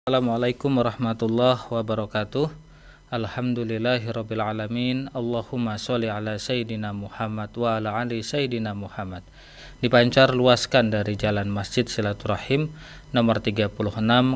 Assalamualaikum warahmatullahi wabarakatuh. Alhamdulillahirabbil alamin. Allahumma sholli ala sayyidina Muhammad wa ala ali sayyidina Muhammad. Dipancar luaskan dari Jalan Masjid Silaturahim nomor 36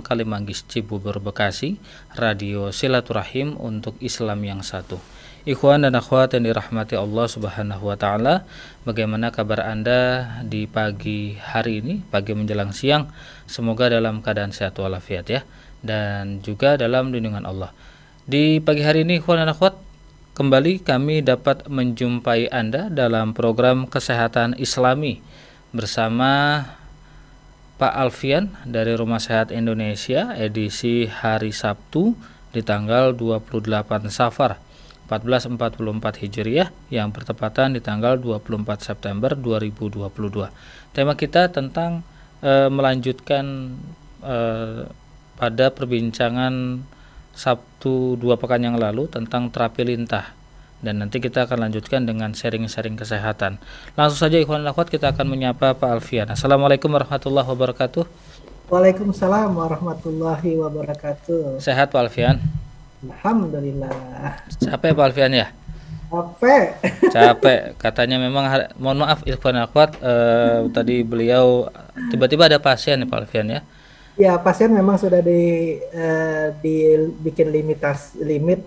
Kalimanggis Cibubur Bekasi, Radio Silaturahim untuk Islam yang satu. Ikhwan dan akhwat yang dirahmati Allah Subhanahu wa taala, bagaimana kabar Anda di pagi hari ini, pagi menjelang siang? Semoga dalam keadaan sehat walafiat ya, dan juga dalam lindungan Allah. Di pagi hari ini ikhwan dan akhwat, kembali kami dapat menjumpai Anda dalam program Kesehatan Islami bersama Pak Alfian dari Rumah Sehat Indonesia, edisi hari Sabtu di tanggal 28 Safar 1444 Hijriah yang bertepatan di tanggal 24 September 2022. Tema kita tentang melanjutkan pada perbincangan Sabtu 2 pekan yang lalu tentang terapi lintah, dan nanti kita akan lanjutkan dengan sharing-sharing kesehatan. Langsung saja ikhwan dan akhwat, kita akan menyapa Pak Alfian. Assalamualaikum warahmatullahi wabarakatuh. Waalaikumsalam warahmatullahi wabarakatuh. Sehat Pak Alfian? Alhamdulillah. Capek Pak Alfian ya? Capek katanya. Memang mohon maaf ikhwan dan akhwat, tadi beliau tiba-tiba ada pasien nih Pak Alfian ya. Ya, pasien memang sudah dibikin limit 5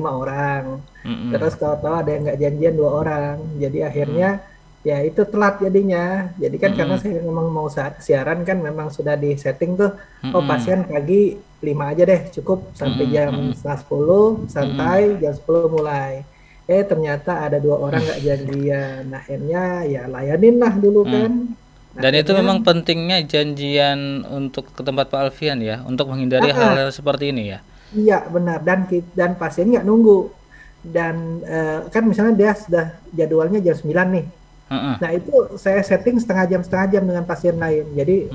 orang. Terus tahu-tahu ada yang nggak janjian 2 orang. Jadi akhirnya ya itu telat jadinya. Jadi kan karena saya memang mau siaran kan, memang sudah di setting tuh. Oh, pasien pagi 5 aja deh cukup sampai jam 10 santai, jam 10 mulai. Ternyata ada 2 orang nggak janjian. Nah, akhirnya ya layanin lah dulu kan. Dan itu memang pentingnya janjian untuk ke tempat Pak Alfian ya, untuk menghindari hal-hal seperti ini ya. Iya benar, dan pasien nggak nunggu. Dan kan misalnya dia sudah jadwalnya jam 9 nih. Nah itu saya setting setengah jam dengan pasien lain. Jadi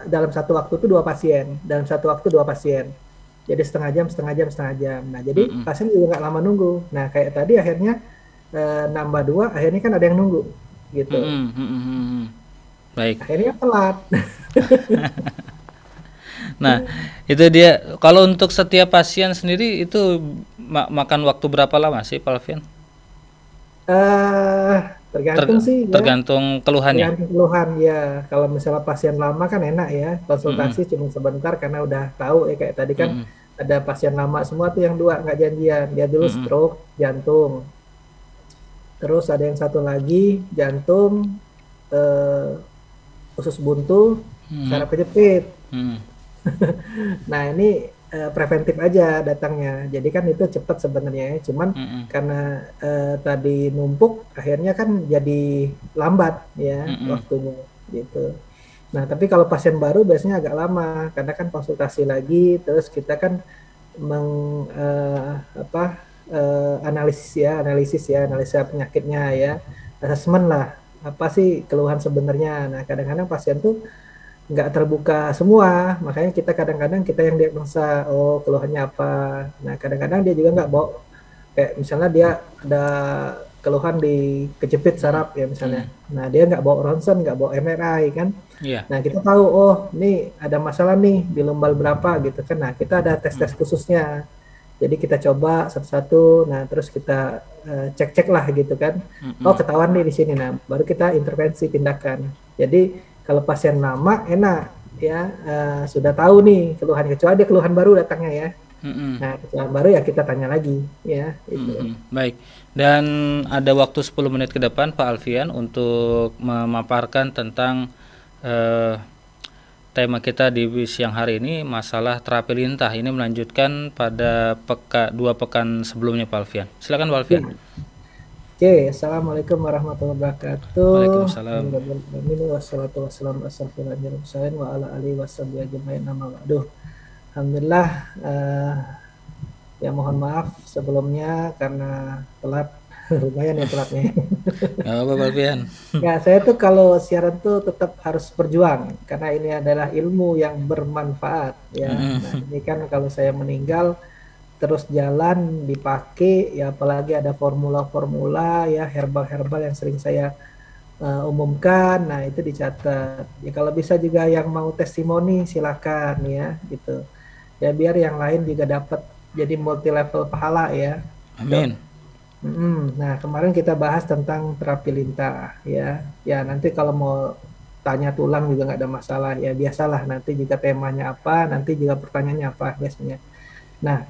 dalam satu waktu itu 2 pasien, dalam satu waktu 2 pasien. Jadi setengah jam. Nah jadi pasien juga nggak lama nunggu. Nah kayak tadi akhirnya nambah 2, akhirnya kan ada yang nunggu gitu. Baik. Akhirnya telat. Nah, itu dia. Kalau untuk setiap pasien sendiri itu makan waktu berapa lama sih Pak Alfian? Tergantung sih ya. Tergantung keluhannya. Tergantung keluhan ya. Kalau misalnya pasien lama kan enak ya, konsultasi cuma sebentar karena udah tahu ya, kayak tadi kan ada pasien lama semua tuh yang 2 nggak janjian. Dia dulu stroke jantung. Terus ada yang satu lagi jantung usus buntu, saraf kejepit. Nah ini preventif aja datangnya, jadi kan itu cepat sebenarnya. Cuman karena tadi numpuk, akhirnya kan jadi lambat ya waktunya gitu. Nah tapi kalau pasien baru biasanya agak lama, karena kan konsultasi lagi, terus kita kan analisa penyakitnya ya, asesmen lah, apa sih keluhan sebenarnya. Nah kadang-kadang pasien tuh nggak terbuka semua, makanya kita kadang-kadang kita yang diagnosa, oh keluhannya apa. Nah kadang-kadang dia juga nggak bawa, kayak misalnya dia ada keluhan di kejepit saraf ya misalnya. Nah dia nggak bawa ronsen, nggak bawa MRI kan. Nah kita tahu, oh ini ada masalah nih di lumbal berapa gitu kan. Nah kita ada tes-tes khususnya. Jadi kita coba satu-satu, nah terus kita cek-cek lah gitu kan. Oh ketahuan nih di sini, nah baru kita intervensi tindakan. Jadi kalau pasien lama enak ya, sudah tahu nih keluhan, kecuali dia keluhan baru datangnya ya. Nah keluhan baru ya kita tanya lagi ya. Gitu. Baik. Dan ada waktu 10 menit ke depan Pak Alfian untuk memaparkan tentang tema kita di siang hari ini, masalah terapi lintah. Ini melanjutkan pada 2 pekan sebelumnya Pak Alfian. Silakan Pak Alfian. Oke, assalamualaikum warahmatullahi wabarakatuh. Waalaikumsalam. Alhamdulillah. Ya mohon maaf sebelumnya karena telat. Lumayan ya telatnya. Pak Alfian. Ya saya tuh kalau siaran tuh tetap harus berjuang, karena ini adalah ilmu yang bermanfaat ya. Nah ini kan kalau saya meninggal terus jalan dipakai ya, apalagi ada formula-formula ya, herbal-herbal yang sering saya umumkan, nah itu dicatat ya. Kalau bisa juga yang mau testimoni silakan ya gitu. ya biar yang lain juga dapat, jadi multi level pahala ya, Dok. Amin. Nah, kemarin kita bahas tentang terapi lintah ya. Ya, nanti kalau mau tanya tulang juga nggak ada masalah ya. Biasalah nanti juga temanya apa, nanti juga pertanyaannya apa biasanya. Nah,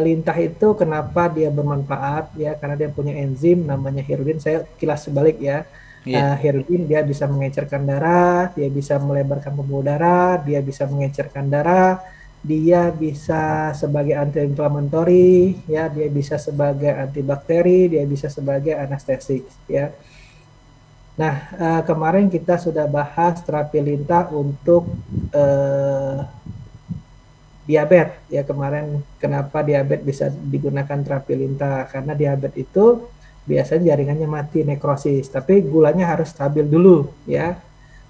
lintah itu kenapa dia bermanfaat ya? Karena dia punya enzim namanya hirudin. Saya kilas sebalik ya. Iya. Hirudin dia bisa mengecerkan darah, dia bisa melebarkan pembuluh darah, dia bisa mengecerkan darah, dia bisa sebagai anti-inflammatory ya, dia bisa sebagai antibakteri, dia bisa sebagai anestesik ya. Nah, kemarin kita sudah bahas terapi lintah untuk diabetes ya. Kemarin kenapa diabetes bisa digunakan terapi lintah, karena diabetes itu biasanya jaringannya mati, nekrosis, tapi gulanya harus stabil dulu ya.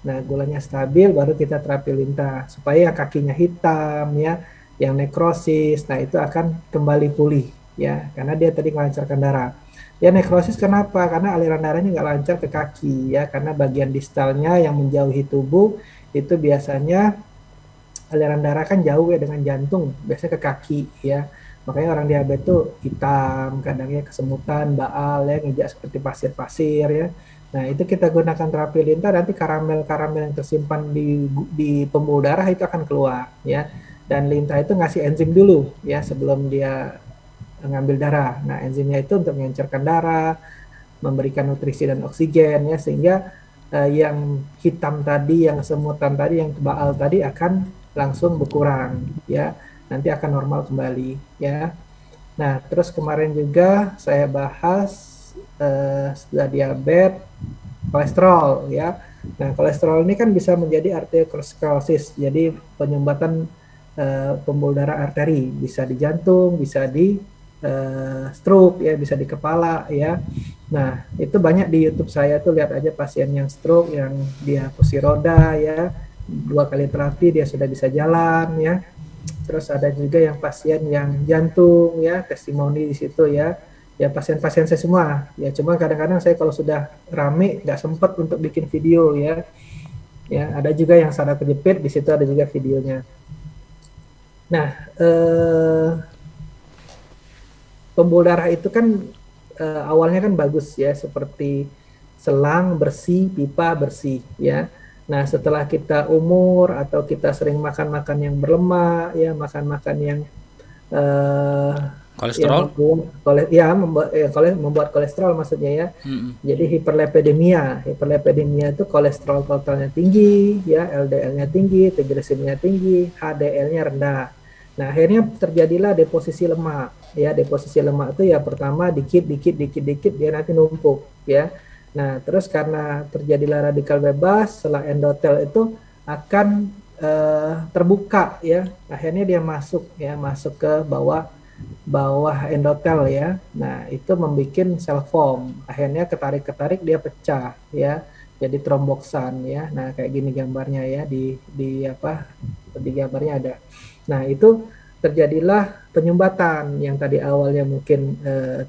Nah, gulanya stabil baru kita terapi lintah supaya yang kakinya hitam ya, yang nekrosis, nah itu akan kembali pulih ya, karena dia tadi melancarkan darah. Ya, nekrosis kenapa? Karena aliran darahnya nggak lancar ke kaki ya, karena bagian distalnya yang menjauhi tubuh itu biasanya aliran darah kan jauh ya dengan jantung, biasanya ke kaki ya. Makanya orang diabetes tuh hitam, kadangnya kesemutan, baal ya, nginjak seperti pasir-pasir ya. Nah, itu kita gunakan terapi lintah, nanti karamel-karamel yang tersimpan di pembuluh darah itu akan keluar ya. Dan lintah itu ngasih enzim dulu ya sebelum dia ngambil darah. Nah, enzimnya itu untuk mengencerkan darah, memberikan nutrisi dan oksigen ya, sehingga yang hitam tadi, yang semutan tadi, yang baal tadi akan langsung berkurang ya, nanti akan normal kembali ya. Nah, terus kemarin juga saya bahas sudah diabetes, kolesterol ya. Nah, kolesterol ini kan bisa menjadi arteriosklerosis, jadi penyumbatan pembuluh darah arteri, bisa di jantung, bisa di stroke ya, bisa di kepala ya. Nah, itu banyak di YouTube saya tuh, lihat aja pasien yang stroke, yang dia kursi roda ya, 2 kali terapi dia sudah bisa jalan ya. Terus ada juga yang pasien yang jantung ya, testimoni di situ ya. Ya, pasien-pasien saya semua. Ya, cuma kadang-kadang saya kalau sudah rame nggak sempat untuk bikin video ya. Ya, ada juga yang sadar kejepit, di situ ada juga videonya. Nah, pembuluh darah itu kan awalnya kan bagus ya, seperti selang bersih, pipa bersih ya. Nah, setelah kita umur atau kita sering makan-makan yang berlemak ya, makan-makan yang Kolesterol. membuat kolesterol maksudnya ya. Mm-mm. Jadi hiperlipidemia itu kolesterol totalnya tinggi ya, LDL-nya tinggi, trigliseridnya tinggi, HDL-nya rendah. Nah, akhirnya terjadilah deposisi lemak ya. Deposisi lemak itu ya pertama dikit dia nanti numpuk ya. Nah, terus karena terjadilah radikal bebas, setelah endotel itu akan terbuka ya. Akhirnya dia masuk ke bawah endotel ya. Nah, itu membuat sel foam. Akhirnya ketarik dia pecah ya. Jadi tromboksan ya. Nah, kayak gini gambarnya ya, di gambarnya ada. Nah, itu terjadilah penyumbatan yang tadi awalnya mungkin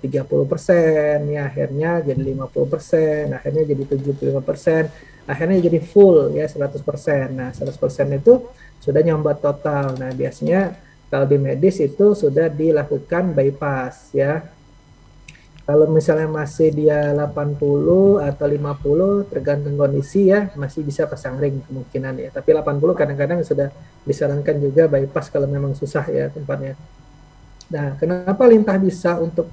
30% ya, akhirnya jadi 50%, akhirnya jadi 75%, akhirnya jadi full ya 100%. Nah, 100% itu sudah nyumbat total. Nah, biasanya kalau di medis itu sudah dilakukan bypass ya. Kalau misalnya masih dia 80 atau 50 tergantung kondisi ya, masih bisa pasang ring kemungkinan ya. Tapi 80 kadang-kadang sudah disarankan juga bypass kalau memang susah ya tempatnya. Nah, kenapa lintah bisa untuk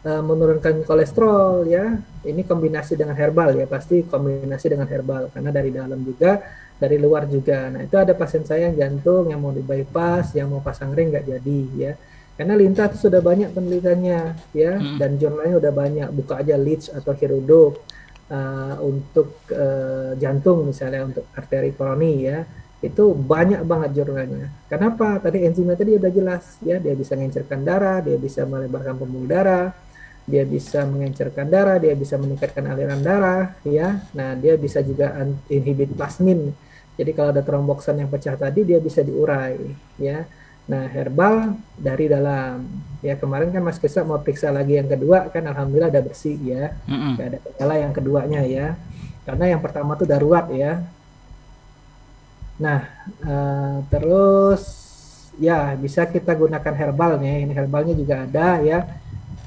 menurunkan kolesterol ya? Ini kombinasi dengan herbal ya, pasti kombinasi dengan herbal karena dari dalam juga, dari luar juga. Nah, itu ada pasien saya yang jantung yang mau di bypass, yang mau pasang ring nggak jadi ya. Karena lintah itu sudah banyak penelitiannya ya, dan jurnalnya udah banyak. Buka aja Leach atau Hirudo untuk jantung misalnya, untuk arteri koroni ya, itu banyak banget jurnalnya. Kenapa? Tadi enzimnya tadi udah jelas ya, dia bisa mengencerkan darah, dia bisa melebarkan pembuluh darah, dia bisa mengencerkan darah, dia bisa meningkatkan aliran darah ya. Nah, dia bisa juga inhibit plasmin. Jadi kalau ada tromboksan yang pecah tadi, dia bisa diurai ya. Nah, herbal dari dalam ya. Kemarin kan Mas Kesa mau periksa lagi yang kedua kan, alhamdulillah ada bersih ya, nggak ada kendala yang keduanya ya, karena yang pertama tuh darurat ya. Nah, terus ya bisa kita gunakan herbal nih. Ini herbalnya juga ada ya.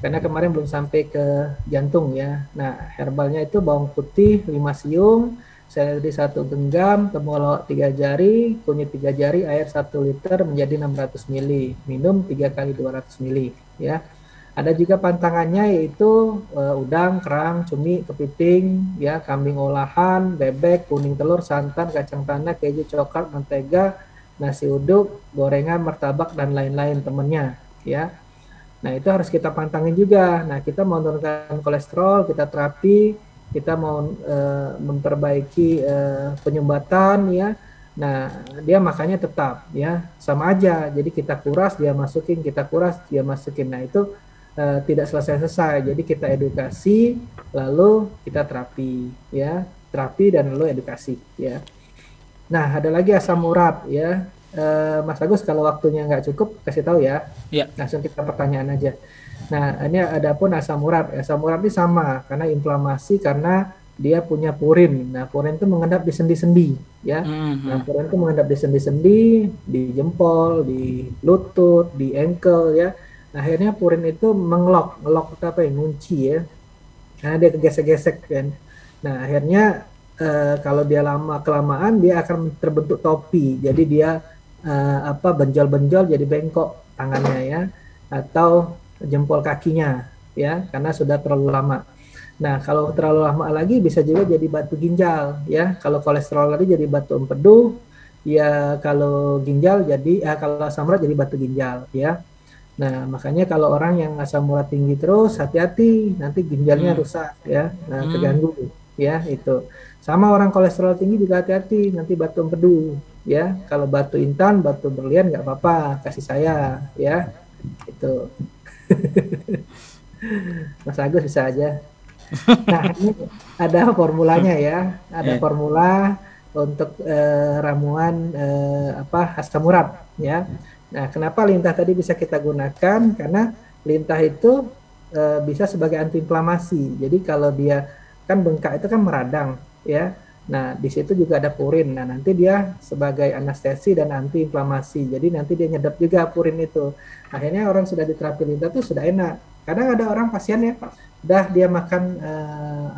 Karena kemarin belum sampai ke jantung ya. Nah, herbalnya itu bawang putih 5 siung, seledri 1 genggam, temulawak 3 jari, kunyit 3 jari, air 1 liter menjadi 600 ml. Minum 3 kali 200 ml ya. Ada juga pantangannya yaitu udang, kerang, cumi, kepiting, ya, kambing olahan, bebek, kuning telur, santan, kacang tanah, keju, coklat, mentega, nasi uduk, gorengan, martabak dan lain-lain temennya, ya. Nah, itu harus kita pantangin juga. Nah, kita mau menurunkan kolesterol, kita terapi, kita mau memperbaiki penyumbatan ya. Nah, dia makannya tetap ya sama aja. Jadi kita kuras, dia masukin, kita kuras, dia masukin. Nah, itu tidak selesai-selesai. Jadi kita edukasi, lalu kita terapi ya. Terapi dan lalu edukasi ya. Nah, ada lagi asam urat ya. Mas Agus, kalau waktunya nggak cukup, kasih tahu ya. Ya. Langsung kita pertanyaan aja. Nah, ini ada pun asam urat. Asam urat ini sama, karena inflamasi, karena dia punya purin. Nah, purin itu mengendap di sendi-sendi, ya. Nah, purin itu mengendap di sendi-sendi, di jempol, di lutut, di ankle, ya. Nah, akhirnya purin itu ngelok itu apa ya, ngunci ya. Karena dia kegesek-gesek kan. Nah, akhirnya kalau dia lama kelamaan dia akan terbentuk topi. Jadi dia benjol-benjol jadi bengkok tangannya ya, atau jempol kakinya ya, karena sudah terlalu lama. Nah, kalau terlalu lama lagi bisa juga jadi batu ginjal ya. Kalau kolesterol tadi jadi batu empedu ya, kalau ginjal jadi kalau asam urat jadi batu ginjal ya. Nah, makanya kalau orang yang asam urat tinggi terus, hati-hati, nanti ginjalnya rusak ya, keganggu ya. Itu sama orang kolesterol tinggi juga hati-hati, nanti batu empedu ya. Kalau batu intan, batu berlian nggak apa-apa, kasih saya ya. Itu Mas Agus bisa aja. Nah, ini ada formulanya ya, ada formula untuk ramuan asam urat ya. Nah, kenapa lintah tadi bisa kita gunakan? Karena lintah itu bisa sebagai antiinflamasi. Jadi kalau dia kan bengkak itu kan meradang ya. Nah, di situ juga ada purin. Nah, nanti dia sebagai anestesi dan antiinflamasi. Jadi nanti dia nyedap juga purin itu. Akhirnya orang sudah diterapi lintah itu sudah enak. Kadang ada orang pasien ya, udah dia makan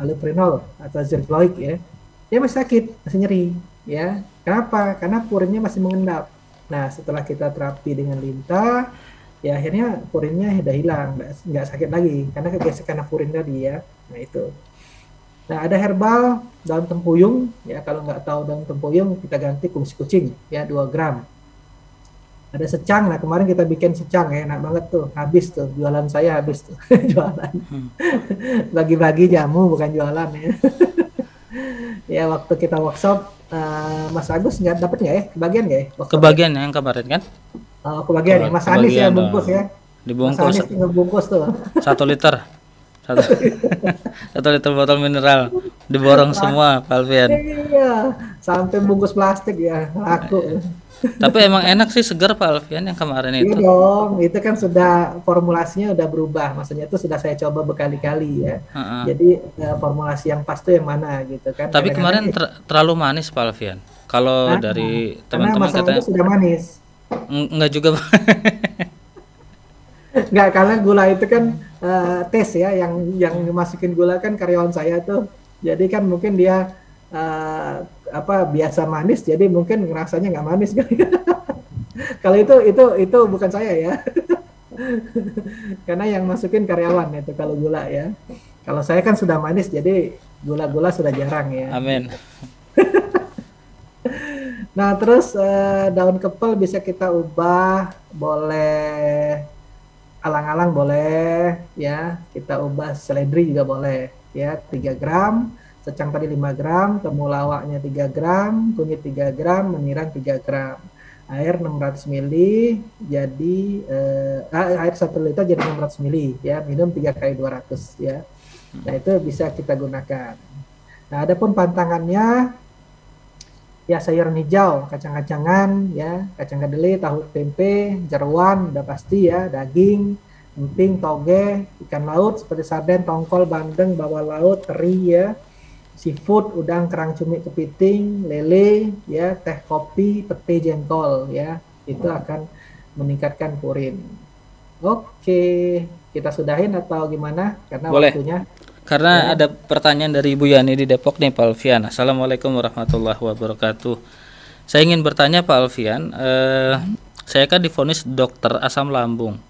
allopurinol atau zircaloid ya, dia masih sakit, masih nyeri ya. Kenapa? Karena purinnya masih mengendap. Nah, setelah kita terapi dengan lintah, ya akhirnya purinnya udah hilang, nggak sakit lagi karena kegesekan purin tadi ya. Nah, itu. Nah, ada herbal daun tempuyung ya. Kalau nggak tahu daun tempuyung, kita ganti kumis kucing ya, 2 gram. Ada secang. Nah, kemarin kita bikin secang ya, enak banget tuh, habis tuh, jualan saya habis tuh. Jualan bagi-bagi jamu, bukan jualan ya. Ya, waktu kita workshop, Mas Agus nggak dapet nggak ya, kebagian nggak ya? Kebagian yang kemarin kan? Oh, kebagian ya, Mas Anis ya bungkus ya. Dibungkus. Mas Anis ngebungkus tuh. 1 liter. 1 liter botol mineral diborong semua, Pak Alfian. Iya, sampai bungkus plastik ya, laku. Tapi emang enak sih, segar Pak Alfian yang kemarin itu. Iya dong, itu kan sudah formulasinya udah berubah, maksudnya itu sudah saya coba berkali-kali ya. Jadi formulasi yang pas tuh yang mana gitu kan. Tapi kemarin terlalu manis Pak Alfian. Kalau dari teman-teman katanya sudah manis. Enggak juga. Enggak, karena gula itu kan tes ya, yang dimasukin gula kan karyawan saya tuh. Jadi kan mungkin dia biasa manis, jadi mungkin rasanya nggak manis kan. Kalau itu bukan saya ya. Karena yang masukin karyawan itu kalau gula ya. Kalau saya kan sudah manis, jadi gula-gula sudah jarang ya. Amin. Nah, terus daun kepel bisa kita ubah, boleh alang-alang boleh ya, kita ubah seledri juga boleh ya, 3 gram, secang tadi 5 gram, temulawaknya 3 gram, kunyit 3 gram, meniran 3 gram, air 600 ml, jadi air 1 liter jadi 600 ml ya, minum 3 kali 200 ya. Nah, itu bisa kita gunakan. Nah, adapun pantangannya ya, sayuran hijau, kacang-kacangan ya, kacang kedelai, tahu tempe, jeroan udah pasti ya, daging, emping, toge, ikan laut seperti sarden, tongkol, bandeng, bawang laut, teri ya, seafood, udang, kerang, cumi, kepiting, lele ya, teh, kopi, pete, jengkol ya. Itu akan meningkatkan purin. Oke, kita sudahin atau gimana? Karena Boleh. waktunya Karena ya. ada pertanyaan dari Ibu Yani di Depok nih Pak Alfian. Assalamualaikum warahmatullahi wabarakatuh. Saya ingin bertanya Pak Alfian, saya kan divonis dokter asam lambung.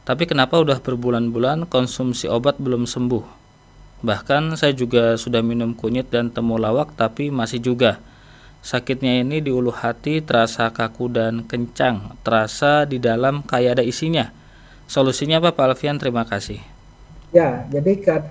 Tapi kenapa udah berbulan-bulan konsumsi obat belum sembuh? Bahkan saya juga sudah minum kunyit dan temulawak tapi masih juga. Sakitnya ini di ulu hati terasa kaku dan kencang, terasa di dalam kayak ada isinya. Solusinya apa Pak Alfian? Terima kasih. Ya, jadi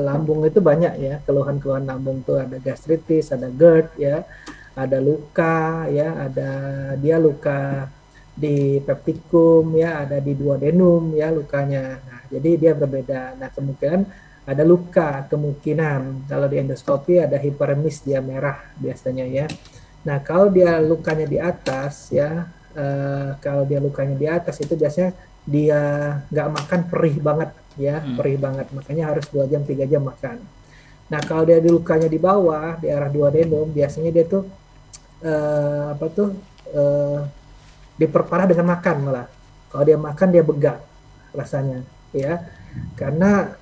lambung itu banyak ya, keluhan-keluhan lambung tuh ada gastritis, ada GERD ya, ada luka ya, ada dia luka di peptikum ya, ada di duodenum ya lukanya. Nah, jadi dia berbeda. Nah, kemungkinan ada luka, kemungkinan kalau di endoskopi ada hiperemis, dia merah biasanya ya. Nah, kalau dia lukanya di atas ya, kalau dia lukanya di atas itu biasanya dia nggak makan perih banget ya, perih banget, makanya harus 2 jam 3 jam makan. Nah, kalau dia di lukanya di bawah di arah duodenum biasanya dia tuh apa tuh diperparah dengan makan malah. Kalau dia makan dia begak rasanya ya, karena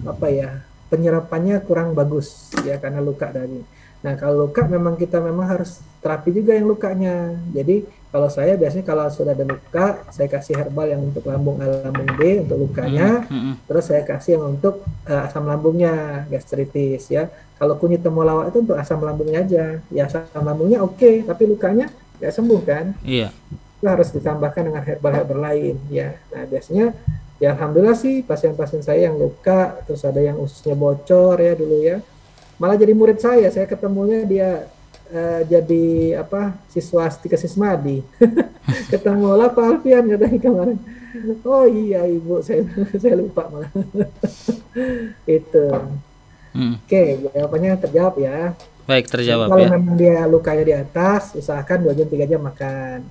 apa ya, penyerapannya kurang bagus ya karena luka tadi. Nah, kalau luka memang kita memang harus terapi juga yang lukanya. Jadi kalau saya biasanya kalau sudah ada luka, saya kasih herbal yang untuk lambung A, lambung B untuk lukanya, terus saya kasih yang untuk asam lambungnya, gastritis ya. Kalau kunyit temulawak itu untuk asam lambungnya aja. Ya asam lambungnya oke, tapi lukanya nggak sembuh kan. Iya. Itu harus ditambahkan dengan herbal-herbal lain ya. Nah, biasanya ya alhamdulillah sih pasien-pasien saya yang luka, terus ada yang ususnya bocor ya dulu ya. Malah jadi murid saya ketemunya dia jadi apa, siswa Astika Sismadi. Ketemu lah Pak Alfian katanya kemarin. Oh iya Ibu, saya lupa malah. Itu. Oke, jawabannya terjawab ya. Baik, Jadi terjawab kalau ya. memang dia lukanya di atas, usahakan 2 jam 3 jam makan.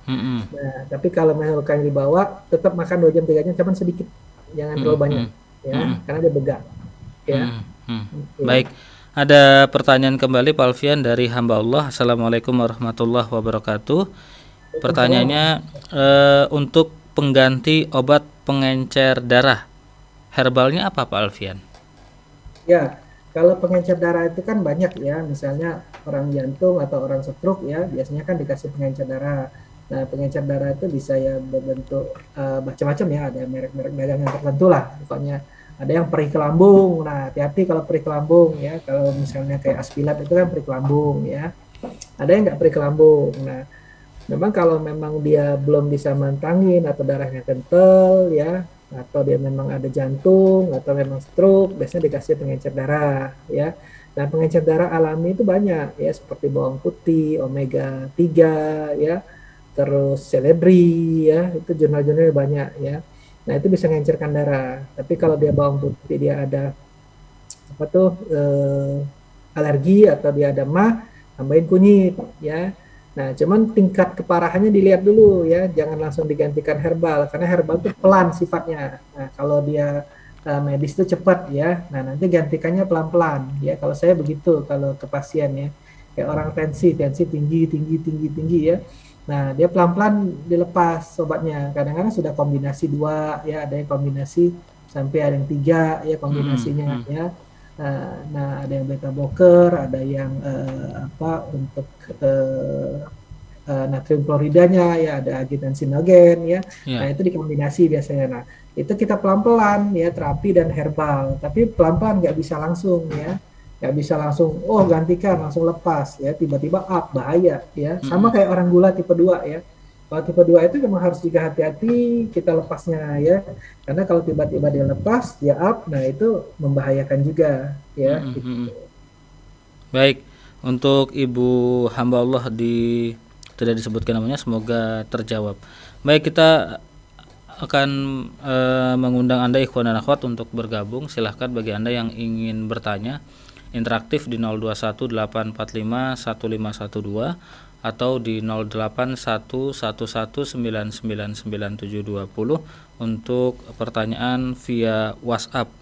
Nah, tapi kalau memang lukanya di bawah, tetap makan 2 jam 3 jam, cuman sedikit. Jangan terlalu banyak ya, karena dia begak. Ya. Oke. Baik. Ada pertanyaan kembali Pak Alfian dari hamba Allah. Assalamualaikum warahmatullahi wabarakatuh. Pertanyaannya, untuk pengganti obat pengencer darah, herbalnya apa Pak Alfian? Ya, kalau pengencer darah itu kan banyak ya, misalnya orang jantung atau orang stroke ya, biasanya kan dikasih pengencer darah. Nah, pengencer darah itu bisa ya berbentuk macam-macam ya, ada merek-merek dagang yang tertentu lah, pokoknya ada yang perih ke lambung. Nah, hati-hati kalau perih ke lambung ya, kalau misalnya kayak Aspilat itu kan perih ke lambung ya, ada yang nggak perih ke lambung. Nah, memang kalau memang dia belum bisa mantangin atau darahnya kental ya, atau dia memang ada jantung atau memang stroke, biasanya dikasih pengencer darah ya. Nah, pengencer darah alami itu banyak ya, seperti bawang putih, omega 3 ya, terus seledri ya, itu jurnal-jurnalnya banyak ya. Nah, itu bisa mengencerkan darah. Tapi kalau dia bawang putih dia ada apa tuh alergi atau dia ada mah, tambahin kunyit ya. Nah, cuman tingkat keparahannya dilihat dulu ya, jangan langsung digantikan herbal karena herbal itu pelan sifatnya. Nah, kalau dia medis itu cepat ya. Nah, nanti gantikannya pelan-pelan ya. Kalau saya begitu kalau ke pasien ya. Kayak orang tensi tinggi ya. Nah, dia pelan-pelan dilepas obatnya. Kadang-kadang sudah kombinasi 2 ya, ada yang kombinasi sampai ada yang 3 ya kombinasinya ya. Nah, ada yang beta blocker, ada yang apa untuk natrium kloridanya ya, ada agitasinogen ya. Nah, itu dikombinasi biasanya. Nah, itu kita pelan-pelan ya, terapi dan herbal. Tapi pelan-pelan, nggak bisa langsung ya. Nggak bisa langsung, oh gantikan, langsung lepas ya, tiba-tiba up, bahaya ya. Sama kayak orang gula tipe 2 ya. Kalau tipe 2 itu memang harus juga hati-hati kita lepasnya ya. Karena kalau tiba-tiba dia lepas, dia up, nah itu membahayakan juga ya. Gitu. Baik, untuk Ibu hamba Allah tidak disebutkan namanya, semoga terjawab. Baik, kita akan mengundang Anda ikhwan dan akhwat untuk bergabung. Silahkan bagi Anda yang ingin bertanya, interaktif di 0218451512 atau di 081119999720 untuk pertanyaan via WhatsApp.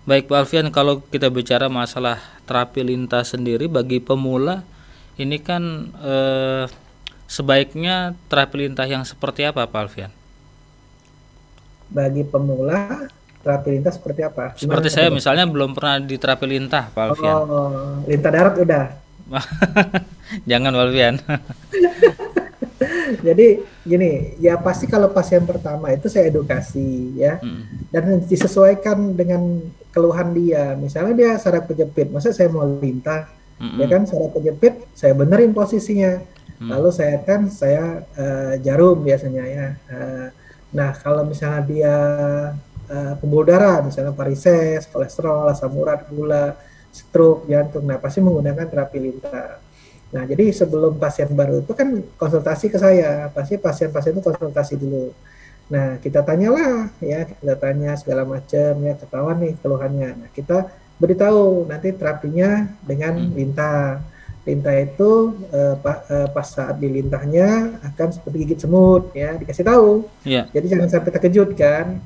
Baik Pak Alfian, kalau kita bicara masalah terapi lintas sendiri bagi pemula, ini kan sebaiknya terapi lintah yang seperti apa, Pak Alfian? Bagi pemula, terapi lintah seperti apa? Seperti Gimana saya coba? misalnya belum pernah di terapi lintah, Pak Alfian. Oh, lintah darat udah. Jangan, Pak Alfian. Jadi gini, ya pasti kalau pasien pertama itu saya edukasi ya, Mm, dan disesuaikan dengan keluhan dia. Misalnya dia saraf kejepit, masa saya mau lintah, ya mm, kan saraf kejepit, saya benerin posisinya. mm, Lalu saya jarum biasanya ya. Nah kalau misalnya dia pembuluh darah, misalnya varises, kolesterol, asam urat, gula, stroke, jantung, nah pasti menggunakan terapi lintah. Nah, jadi sebelum pasien baru itu kan konsultasi ke saya, pasti pasien-pasien itu konsultasi dulu. Nah, kita tanyalah ya, kita tanya segala macam ya, ketahuan nih keluhannya. Nah, kita beritahu nanti terapinya dengan mm. lintah. Lintah itu pas saat dilintahnya akan seperti gigit semut ya, dikasih tahu. Iya. Jadi jangan sampai terkejut kan.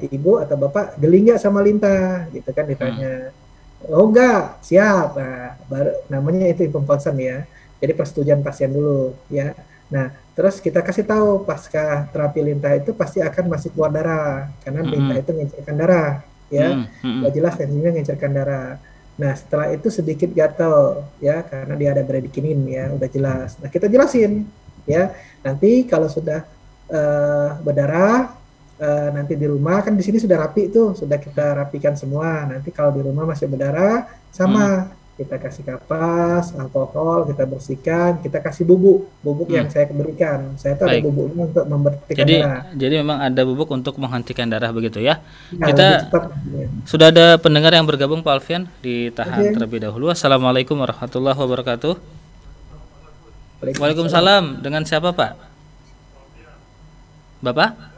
Ibu atau bapak geli nggak sama lintah gitu kan Mm. ditanya. Oh enggak, siap. Nah, baru namanya itu inform consent ya. Jadi persetujuan pasien dulu ya. Nah, terus kita kasih tahu pasca terapi lintah itu pasti akan masih keluar darah karena lintah Mm, itu mengencurkan darah ya. mm, Udah mm. jelas enzimnya mengencurkan darah. Nah, setelah itu sedikit gatal ya karena dia ada bradikinin ya, udah jelas. Nah, kita jelasin ya. Nanti kalau sudah berdarah nanti di rumah kan di sini sudah rapi tuh, sudah kita rapikan semua. Nanti kalau di rumah masih berdarah, Mm, sama kita kasih kapas, alkohol, kita bersihkan, kita kasih bubuk yang mm. saya berikan. Saya tuh ada Baik. bubuknya untuk membertikan Jadi darah. jadi memang ada bubuk untuk menghentikan darah begitu ya. Nah, lebih Kita cepat. sudah ada pendengar yang bergabung, Pak Alfian, ditahan Oke. terlebih dahulu. Assalamualaikum warahmatullahi wabarakatuh. Waalaikumsalam. Waalaikumsalam. Dengan siapa, Pak? Bapak?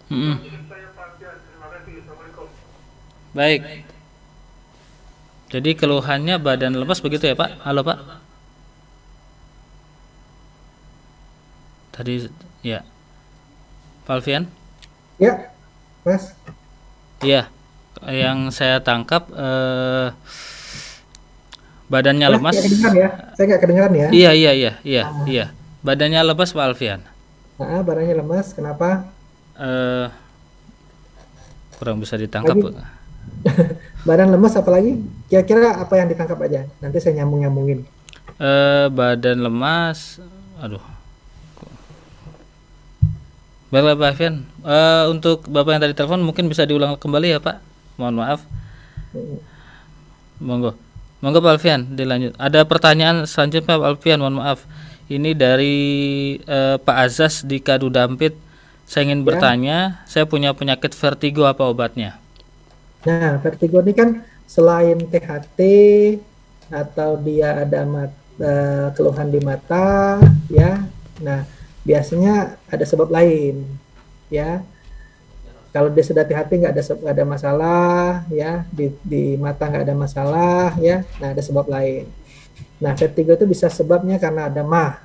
Mm-mm. Baik. Jadi keluhannya badan lemas begitu ya, Pak? Halo, Pak. Tadi ya, Pak Alfian? Ya, Mas. Iya. Yang saya tangkap badannya Ya, lemas. nggak kedengeran ya. Saya nggak kedengeran ya. Iya, iya, iya, iya, iya. Badannya lemas, Pak Alfian. Badannya lemas. Kenapa? Eh kurang bisa ditangkap. Lagi badan lemas apalagi? Kira-kira apa yang ditangkap aja? Nanti saya nyambung-nyambungin. Badan lemas. Aduh. Baiklah, Pak Alfian. Untuk Bapak yang tadi telepon mungkin bisa diulang kembali ya, Pak. Mohon maaf. Monggo. Monggo Pak Alfian, dilanjut. Ada pertanyaan selanjutnya Pak Alfian, mohon maaf. Ini dari Pak Azaz di Kadu Dampit. Saya ingin Ya. bertanya, saya punya penyakit vertigo, apa obatnya? Nah, vertigo ini kan selain THT atau dia ada keluhan di mata, ya. Nah, biasanya ada sebab lain, ya. Kalau dia sudah THT nggak ada masalah, ya. Di mata nggak ada masalah, ya. Nah, ada sebab lain. Nah, vertigo itu bisa sebabnya karena ada MAH,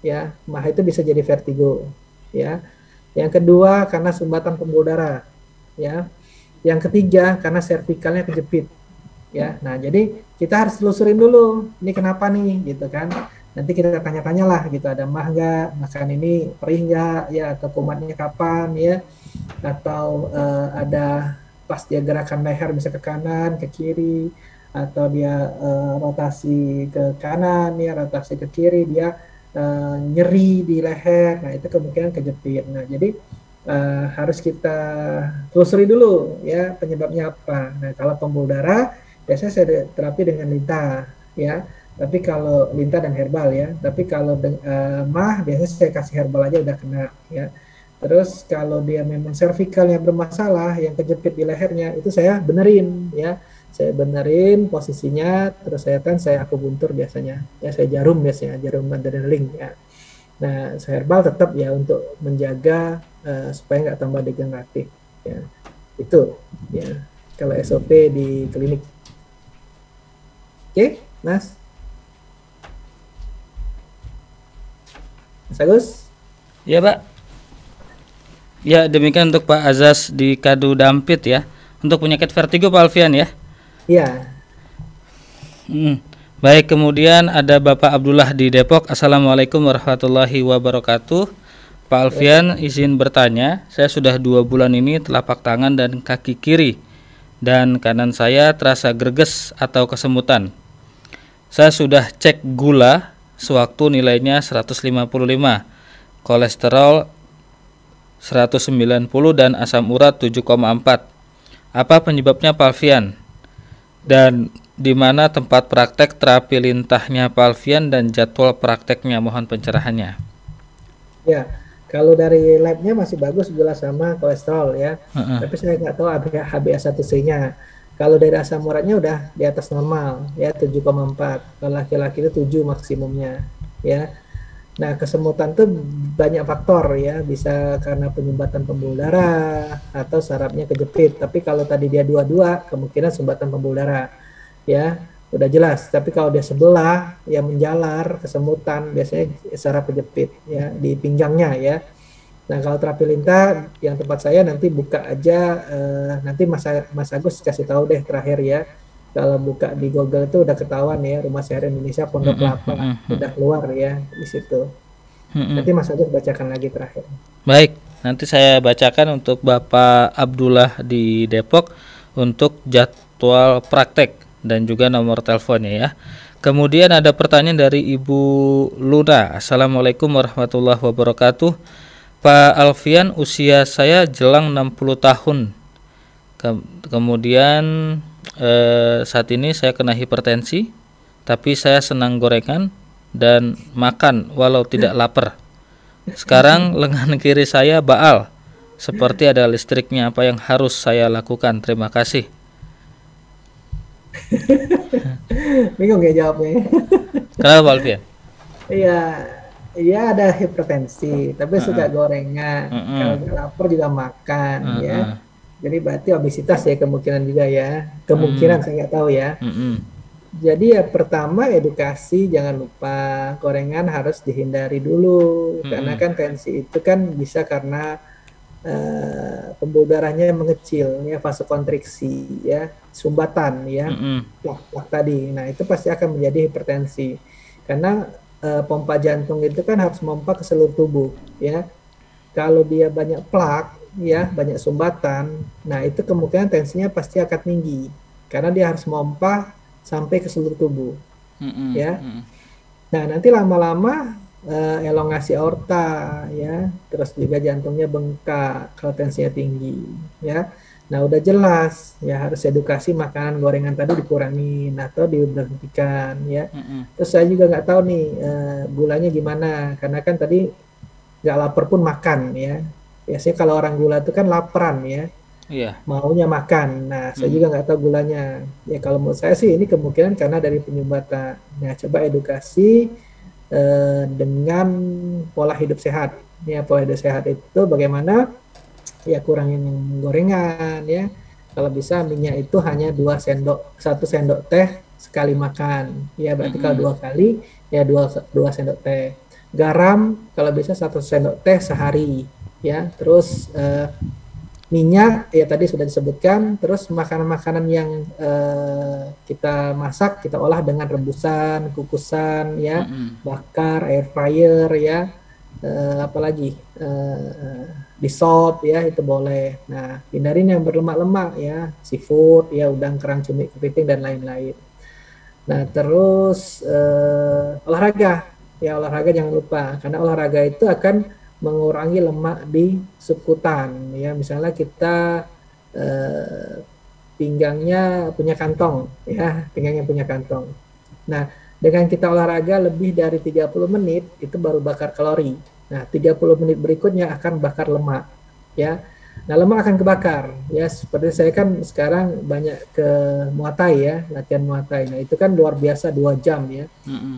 ya. MAH itu bisa jadi vertigo, ya. Yang kedua karena sumbatan pembuluh darah, ya. Yang ketiga karena servikalnya kejepit, ya. Nah, jadi kita harus telusurin dulu, ini kenapa nih, gitu kan. Nanti kita tanya-tanya lah, gitu, ada MAH nggak, makan ini perih nggak, ya, atau kumatnya kapan, ya, atau ada pas dia gerakan leher bisa ke kanan, ke kiri, atau dia rotasi ke kanan, ya, rotasi ke kiri, dia nyeri di leher, nah itu kemungkinan kejepit. Nah, jadi harus kita telusuri dulu ya penyebabnya apa. Nah, kalau pembuluh darah biasanya saya terapi dengan lintah ya. Tapi kalau lintah dan herbal ya. Tapi kalau MAH biasanya saya kasih herbal aja udah kena ya. Terus kalau dia memang servikalnya bermasalah yang kejepit di lehernya itu saya benerin ya. Saya benerin posisinya, terus saya akupuntur biasanya. Ya, saya jarum biasanya, jarum adrenaline ya. Nah, herbal tetap ya untuk menjaga supaya nggak tambah degeneratif ya. Itu ya kalau SOP di klinik. Oke, Mas Agus. Ya, Pak. Ya, demikian untuk Pak Azaz di Kadu Dampit ya. Untuk penyakit vertigo Pak Alfian ya. Iya. Baik, kemudian ada Bapak Abdullah di Depok. Assalamualaikum warahmatullahi wabarakatuh. Pak Alfian izin bertanya, saya sudah 2 bulan ini telapak tangan dan kaki kiri dan kanan saya terasa greges atau kesemutan. Saya sudah cek gula sewaktu nilainya 155, kolesterol 190 dan asam urat 7,4. Apa penyebabnya Pak Alfian? Dan di mana tempat praktek terapi lintahnya Pak Alfian dan jadwal prakteknya, mohon pencerahannya. Ya, kalau dari labnya masih bagus gula sama kolesterol ya. Tapi saya nggak tahu HbA1c-nya. Kalau dari asam uratnya udah di atas normal ya 7,4. Kalau laki-laki itu 7 maksimumnya ya. Nah, kesemutan tuh banyak faktor ya, bisa karena penyumbatan pembuluh darah atau sarafnya kejepit. Tapi kalau tadi dia dua-dua, kemungkinan sumbatan pembuluh darah ya, udah jelas. Tapi kalau dia sebelah ya menjalar, kesemutan, biasanya saraf kejepit ya di pinggangnya ya. Nah, kalau terapi lintah yang tempat saya nanti buka aja, nanti Mas Agus kasih tahu deh terakhir ya. Kalau buka di Google itu udah ketahuan ya, Rumah Sehat Indonesia Pondok Kelapa udah keluar ya di situ. Nanti Mas Agus bacakan lagi terakhir. Baik, nanti saya bacakan untuk Bapak Abdullah di Depok untuk jadwal praktek dan juga nomor teleponnya ya. Kemudian ada pertanyaan dari Ibu Luna. Assalamualaikum warahmatullahi wabarakatuh. Pak Alfian, usia saya jelang 60 tahun. Kemudian saat ini saya kena hipertensi, tapi saya senang gorengan dan makan walau tidak lapar. Sekarang lengan kiri saya baal, seperti ada listriknya. Apa yang harus saya lakukan? Terima kasih. Bingung ya jawabnya. Kenapa Pak Alfian? Iya, iya ada hipertensi, tapi suka gorengan. Kalau lapar juga makan ya. Jadi berarti obesitas ya kemungkinan juga ya. Kemungkinan saya nggak tahu ya. Jadi ya pertama edukasi, jangan lupa gorengan harus dihindari dulu. Karena kan tensi itu kan bisa karena pembuluh darahnya mengecil ya, vasokonstriksi ya, sumbatan ya, plak tadi. Nah itu pasti akan menjadi hipertensi. Karena pompa jantung itu kan harus memompa ke seluruh tubuh ya. Kalau dia banyak plak ya, banyak sumbatan, nah itu kemungkinan tensinya pasti akan tinggi karena dia harus memompa sampai ke seluruh tubuh ya. Nah nanti lama-lama elongasi aorta ya, terus juga jantungnya bengkak kalau tensinya tinggi ya. Nah udah jelas ya, harus edukasi makanan gorengan tadi dikurangin atau diberhentikan ya. Terus saya juga nggak tahu nih gulanya gimana, karena kan tadi nggak lapar pun makan ya. Biasanya kalau orang gula itu kan laparan ya, maunya makan. Nah saya juga nggak tahu gulanya ya. Kalau menurut saya sih ini kemungkinan karena dari penyumbatan. Nah coba edukasi dengan pola hidup sehat ya. Pola hidup sehat itu bagaimana ya, kurangin gorengan ya. Kalau bisa minyak itu hanya 1 sendok teh sekali makan ya, berarti kalau 2 kali ya 2 sendok teh. Garam kalau bisa 1 sendok teh sehari ya. Terus minyak ya tadi sudah disebutkan. Terus makanan-makanan yang kita masak, kita olah dengan rebusan, kukusan ya, bakar, air fryer ya, apalagi di sop ya, itu boleh. Nah hindarin yang berlemak-lemak ya, seafood ya, udang, kerang, cumi, kepiting dan lain-lain. Nah terus olahraga ya, olahraga jangan lupa, karena olahraga itu akan mengurangi lemak di subkutan ya. Misalnya kita pinggangnya punya kantong ya, pinggangnya punya kantong. Nah dengan kita olahraga lebih dari 30 menit itu baru bakar kalori. Nah 30 menit berikutnya akan bakar lemak ya. Nah lemak akan kebakar ya, seperti saya kan sekarang banyak ke Muay ya, latihan Muay. Nah itu kan luar biasa 2 jam ya.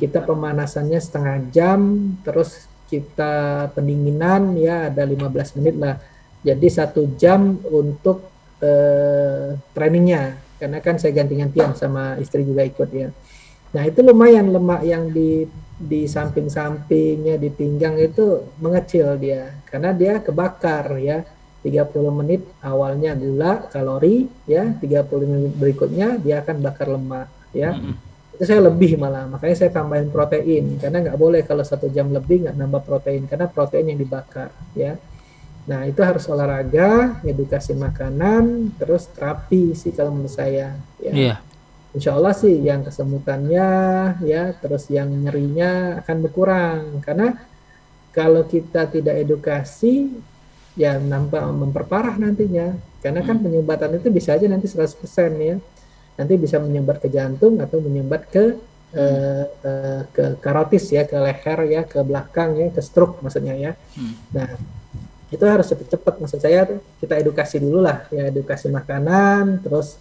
Kita pemanasannya setengah jam, terus kita pendinginan ya ada 15 menit lah. Jadi 1 jam untuk trainingnya, karena kan saya ganti-gantian sama istri juga ikut ya. Nah itu lumayan lemak yang di samping-sampingnya di pinggang itu mengecil dia, karena dia kebakar ya. 30 menit awalnya gula kalori ya, 30 menit berikutnya dia akan bakar lemak ya. Itu saya lebih malah, makanya saya tambahin protein, karena nggak boleh kalau 1 jam lebih nggak nambah protein, karena protein yang dibakar ya. Nah itu harus olahraga, edukasi makanan, terus terapi sih kalau menurut saya ya. Iya. Insya Allah sih yang kesemutannya ya, terus yang nyerinya akan berkurang, karena kalau kita tidak edukasi ya nampak memperparah nantinya, karena kan penyumbatan itu bisa aja nanti 100% ya, nanti bisa menyumbat ke jantung atau menyumbat ke karotis ya, ke leher ya, ke belakang ya, ke stroke maksudnya ya. Nah itu harus cepet-cepet, maksud saya tuh kita edukasi dulu lah ya, edukasi makanan, terus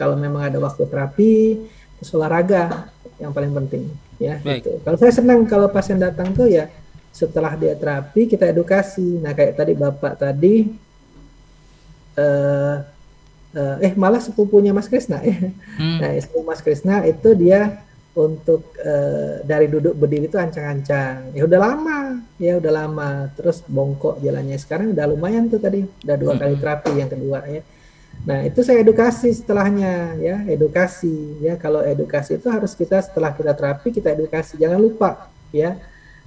kalau memang ada waktu terapi, terus olahraga yang paling penting ya. Gitu. Kalau saya senang kalau pasien datang tuh ya setelah dia terapi kita edukasi. Nah kayak tadi bapak tadi malah sepupunya Mas Krisna ya. Nah sepupu Mas Krisna itu dia untuk dari duduk berdiri itu ancang-ancang. Ya udah lama. Terus bongkok jalannya, sekarang udah lumayan tuh tadi, udah 2 kali terapi yang kedua ya. Nah itu saya edukasi setelahnya ya, edukasi ya. Kalau edukasi itu harus kita setelah kita terapi kita edukasi, jangan lupa ya.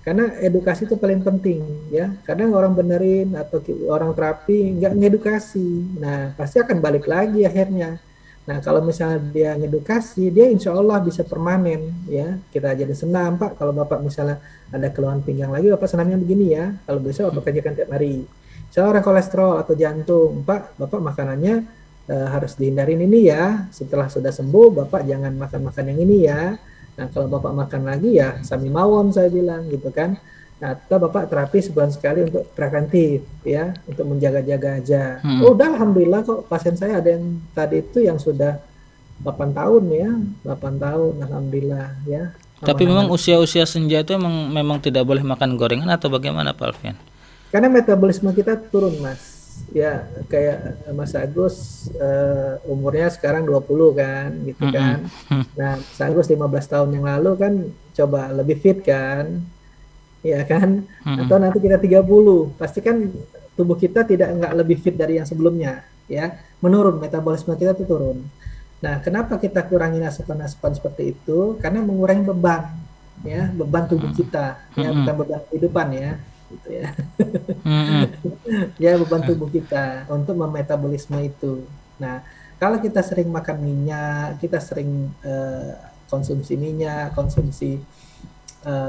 Karena edukasi itu paling penting ya. Kadang orang benerin atau orang terapi nggak ngedukasi, nah pasti akan balik lagi akhirnya. Nah kalau misalnya dia ngedukasi, dia insya Allah bisa permanen ya. Kita jadi senam, Pak kalau Bapak misalnya ada keluhan pinggang lagi, Bapak senamnya begini ya. Kalau bisa Bapak kerjakan tiap hari. Misalnya orang kolesterol atau jantung, Pak Bapak makanannya harus dihindarin ini ya. Setelah sudah sembuh, Bapak jangan makan yang ini ya. Nah kalau Bapak makan lagi ya sami mawon saya bilang gitu kan. Nah atau Bapak terapi sebulan sekali untuk preventif ya, untuk menjaga-jaga aja. Udah alhamdulillah kok, pasien saya ada yang tadi itu yang sudah 8 tahun ya, 8 tahun alhamdulillah ya. Tapi memang usia-usia senja itu memang tidak boleh makan gorengan atau bagaimana Pak Alfian? Karena metabolisme kita turun Mas. Ya kayak Mas Agus umurnya sekarang 20 kan gitu kan. Nah Mas Agus 15 tahun yang lalu kan coba lebih fit kan, ya kan. Atau nanti kita 30 pasti kan tubuh kita nggak lebih fit dari yang sebelumnya ya, menurun, metabolisme kita tuh turun. Nah kenapa kita kurangin asupan-asupan seperti itu? Karena mengurangi beban ya, beban tubuh kita ya, bukan beban kehidupan ya gitu ya. Ya beban tubuh kita untuk memetabolisme itu. Nah kalau kita sering makan minyak, kita sering konsumsi minyak, konsumsi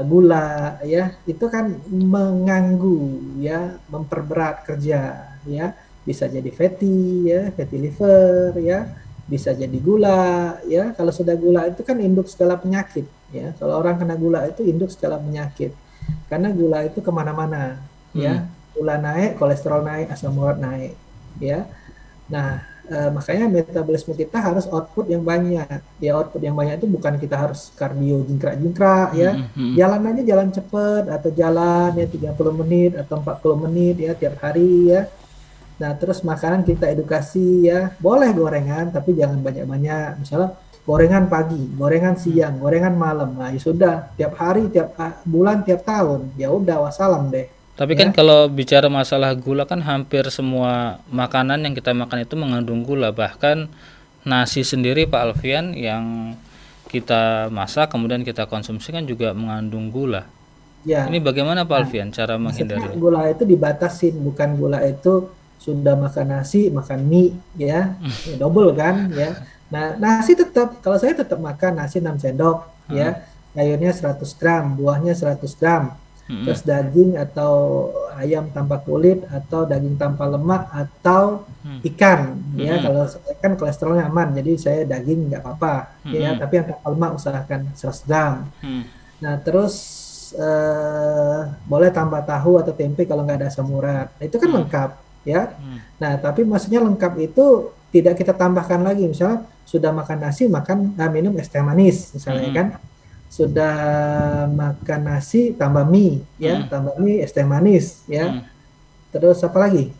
gula ya, itu kan mengganggu ya, memperberat kerja ya, bisa jadi fatty ya, fatty liver ya, bisa jadi gula ya. Kalau sudah gula itu kan induk segala penyakit ya. Kalau orang kena gula itu induk segala penyakit, karena gula itu kemana-mana ya. Gula naik, kolesterol naik, asam urat naik ya. Nah makanya metabolisme kita harus output yang banyak ya. Output yang banyak itu bukan kita harus kardio jingkrak-jingkrak ya. Jalan aja, jalan cepat atau jalan ya 30 menit atau 40 menit ya tiap hari ya. Nah terus makanan kita edukasi ya, boleh gorengan tapi jangan banyak-banyak. Misalnya gorengan pagi, gorengan siang, gorengan malam. Nah ya sudah, tiap hari, tiap bulan, tiap tahun, ya udah wassalam deh. Tapi kan kalau bicara masalah gula kan hampir semua makanan yang kita makan itu mengandung gula. Bahkan nasi sendiri Pak Alfian yang kita masak kemudian kita konsumsi kan juga mengandung gula. Ya. Ini bagaimana Pak Alfian cara menghindari? Gula itu dibatasin, bukan gula itu sudah makan nasi, makan mie ya, double kan ya. Nah nasi tetap, kalau saya tetap makan nasi 6 sendok ya, sayurnya 100 gram, buahnya 100 gram. Terus daging atau ayam tanpa kulit atau daging tanpa lemak atau ikan ya. Kalau kan kolesterolnya aman, jadi saya daging nggak apa-apa ya, tapi yang tanpa lemak usahakan 100 gram. Nah terus boleh tambah tahu atau tempe kalau nggak ada asam urat. Nah, itu kan lengkap ya. Nah tapi maksudnya lengkap itu tidak kita tambahkan lagi, misalnya sudah makan nasi, minum es teh manis misalnya kan. sudah makan nasi tambah mie ya, tambah mie es teh manis ya. Terus apa lagi?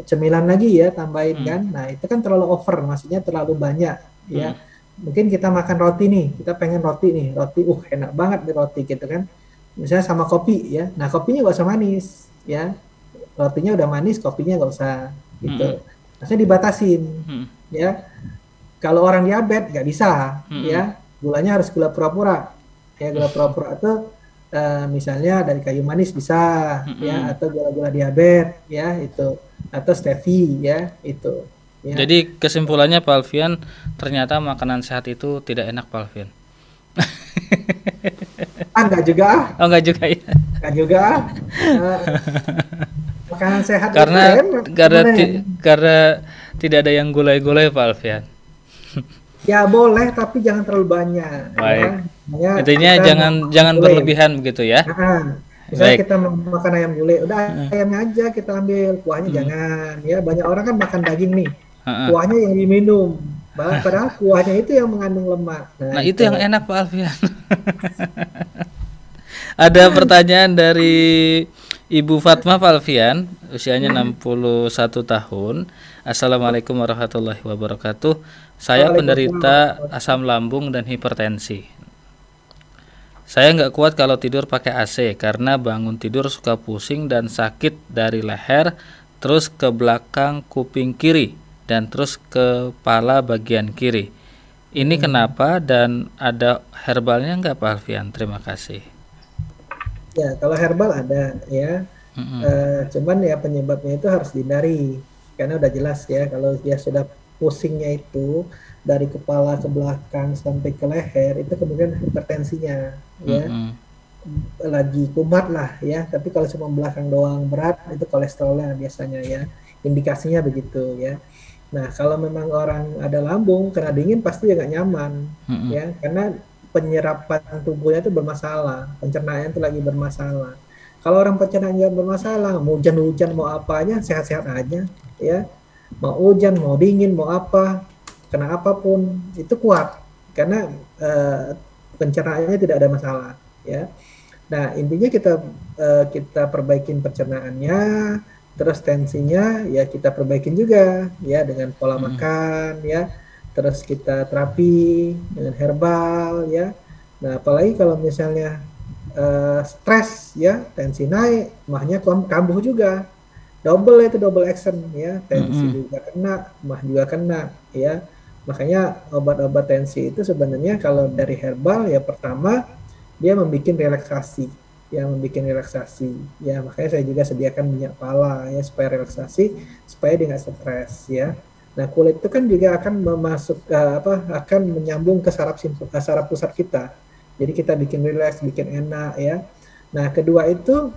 Cemilan lagi ya tambahin kan. Nah, itu kan terlalu over, maksudnya terlalu banyak ya. Mungkin kita makan roti nih, kita pengen roti nih, roti enak banget nih roti gitu kan. Misalnya sama kopi ya. Nah, kopinya nggak usah manis ya. Rotinya udah manis, kopinya nggak usah gitu. Maksudnya dibatasin ya. Kalau orang diabetes nggak bisa ya. Gulanya harus gula pura-pura. Ya, gula pura-pura itu misalnya dari kayu manis bisa ya, atau gula-gula diabetes ya itu, atau stevia ya itu ya. Jadi kesimpulannya Pak Alfian, ternyata makanan sehat itu tidak enak Pak Alfian. Enggak juga Oh enggak juga ya. enggak juga makanan sehat Karena itu karena tidak ada yang gulai-gulai Pak Alfian. Ya boleh, tapi jangan terlalu banyak. Baik. Ya. Intinya jangan berlebihan begitu ya. Misalnya kita makan ayam gulai, udah ayamnya aja kita ambil, kuahnya jangan. Ya, banyak orang kan makan daging nih, kuahnya yang diminum. Padahal kuahnya itu yang mengandung lemak. Nah itu yang enak Pak Alfian. Ada pertanyaan dari Ibu Fatma Pak Alfian, usianya 61 tahun. Assalamualaikum warahmatullahi wabarakatuh. Saya penderita asam lambung dan hipertensi. Saya nggak kuat kalau tidur pakai AC karena bangun tidur suka pusing dan sakit dari leher, terus ke belakang kuping kiri dan terus ke kepala bagian kiri. Ini kenapa dan ada herbalnya nggak Pak Alfian? Terima kasih. Ya, kalau herbal ada ya. Cuman ya penyebabnya itu harus dihindari karena udah jelas ya, kalau dia sudah pusingnya itu dari kepala ke belakang sampai ke leher, itu kemudian hipertensinya ya. Lagi kumat lah ya, tapi kalau cuma belakang doang berat, itu kolesterolnya biasanya ya, indikasinya begitu ya. Nah, kalau memang orang ada lambung kena dingin pasti nggak nyaman ya, karena penyerapan tubuhnya itu bermasalah, pencernaan itu lagi bermasalah. Kalau orang pencernaan nggak bermasalah, mau hujan-hujan mau apanya sehat-sehat aja ya, mau hujan mau dingin mau apa, kena apapun itu kuat karena pencernaannya tidak ada masalah ya. Nah, intinya kita perbaikin pencernaannya, terus tensinya ya kita perbaikin juga ya dengan pola makan ya, terus kita terapi dengan herbal ya. Nah, apalagi kalau misalnya stres ya, tensi naik, mahnya kambuh juga, double action ya, tensi juga kena, mah juga kena ya. Makanya obat-obat tensi itu sebenarnya kalau dari herbal ya, pertama dia membuat relaksasi ya, makanya saya juga sediakan minyak pala ya supaya relaksasi, supaya dia nggak stres ya. Nah, kulit itu kan juga akan akan menyambung ke saraf pusat kita. Jadi kita bikin rileks, bikin enak ya. Nah, kedua itu